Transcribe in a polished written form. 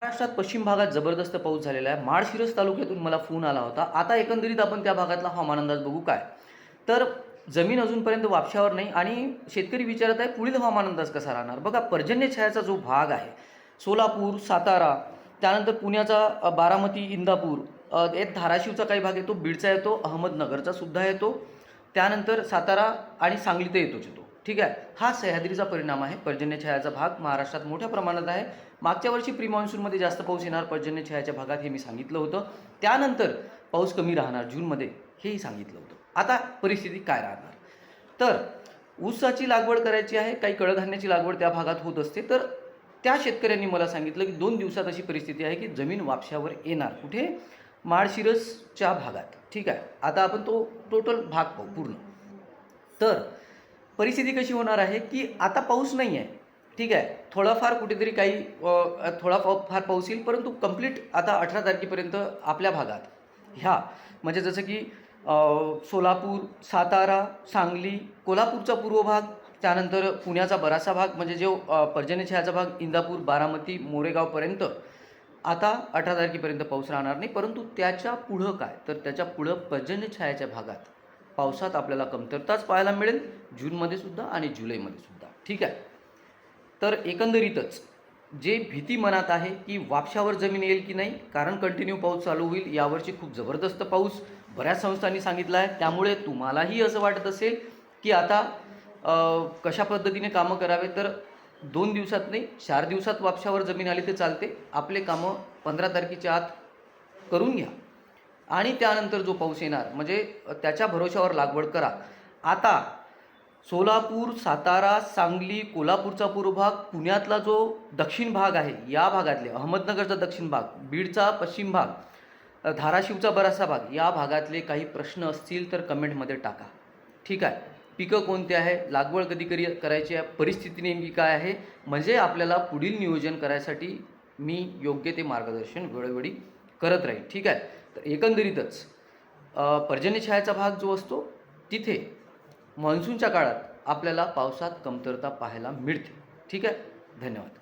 महाराष्ट्रात पश्चिम भागात जबरदस्त पाऊस झालेला आहे. माळशिरस तालुक्यातून मला फोन आला होता. आता एकंदरीत आपण त्या भागातला हवामान अंदाज बघू काय. तर जमीन अजूनपर्यंत वापशावर नाही आणि शेतकरी विचारत आहे पुढील हवामान अंदाज कसा राहणार. बघा पर्जन्यछायाचा जो भाग आहे, सोलापूर, सातारा, त्यानंतर पुण्याचा बारामती, इंदापूर, यात धाराशिवचा काही भाग येतो, बीडचा येतो, अहमदनगरचा सुद्धा येतो, त्यानंतर सातारा आणि सांगलीचा येतोच येतो. ठीक आहे. हा सह्याद्रीचा परिणाम आहे. पर्जन्यछायाचा भाग महाराष्ट्रात मोठ्या प्रमाणात आहे. मागच्या वर्षी प्री मान्सूनमध्ये जास्त पाऊस येणार पर्जन्यछायाच्या भागात हे मी सांगितलं होतं. त्यानंतर पाऊस कमी राहणार जूनमध्ये हेही सांगितलं होतं. आता परिस्थिती काय राहणार. तर ऊसाची लागवड करायची आहे, काही कडधान्याची लागवड त्या भागात होत असते. तर त्या शेतकऱ्यांनी मला सांगितलं की 2 दिवसात अशी परिस्थिती आहे की जमीन वापशावर येणार. कुठे? माळशिरसच्या भागात. ठीक आहे. आता आपण तो टोटल भाग पाहू पूर्ण. तर परिस्थिती कशी होणार आहे की आता पाऊस नाही आहे. ठीक आहे. थोडाफार कुठेतरी काही फार पाऊस येईल, परंतु कंप्लीट आता 18 तारखेपर्यंत आपल्या भागात ह्या म्हणजे जसं की सोलापूर, सातारा, सांगली, कोल्हापूरचा पूर्व भाग, त्यानंतर पुण्याचा बराचसा भाग म्हणजे जो पर्जन्यछायाचा भाग इंदापूर, बारामती, मोरेगावपर्यंत आता 18 तारखेपर्यंत पाऊस राहणार नाही. परंतु त्याच्या पुढं काय, तर त्याच्या पुढं पर्जन्यछायाच्या भागात पावसात आपल्याला कमतरताच पाहायला मिळेल जूनमध्ये सुद्धा आणि जुलैमध्ये सुद्धा. ठीक आहे. तर एकंदरीतच जे भीती मनात आहे की वापशावर जमीन येईल की नाही, कारण कंटिन्यू पाऊस चालू होईल. यावर्षी खूप जबरदस्त पाऊस बऱ्याच संस्थांनी सांगितला आहे. त्यामुळे तुम्हालाही असं वाटत असेल की आता कशा पद्धतीने कामं करावे, तर 2 दिवसात नाही 4 दिवसात वापशावर जमीन आली तर चालते. आपले कामं 15 तारखेच्या आत करून घ्या आणि त्यानंतर जो पाऊस येणार म्हणजे त्याच्या भरोशावर लागवड करा. आता सोलापूर, सातारा, सांगली, कोल्हापूरचा पूर्व भाग, पुण्यातला जो दक्षिण भाग आहे, या भागातले अहमदनगरचा दक्षिण भाग, बीडचा पश्चिम भाग, धाराशिवचा बराचसा भाग, या भागातले काही प्रश्न असतील तर कमेंटमध्ये टाका. ठीक आहे. पिकं कोणते आहे, लागवड कधी करायची आहे, परिस्थिती नेमकी काय आहे, म्हणजे आपल्याला पुढील नियोजन करायसाठी मी योग्य ते मार्गदर्शन वेळोवेळी करत राहील. ठीक आहे. तर एकंदरीतच पर्जन्यछायाचा भाग जो असतो तिथे मान्सूनच्या काळात आपल्याला पावसात कमतरता पाहायला मिळते. ठीक आहे. धन्यवाद.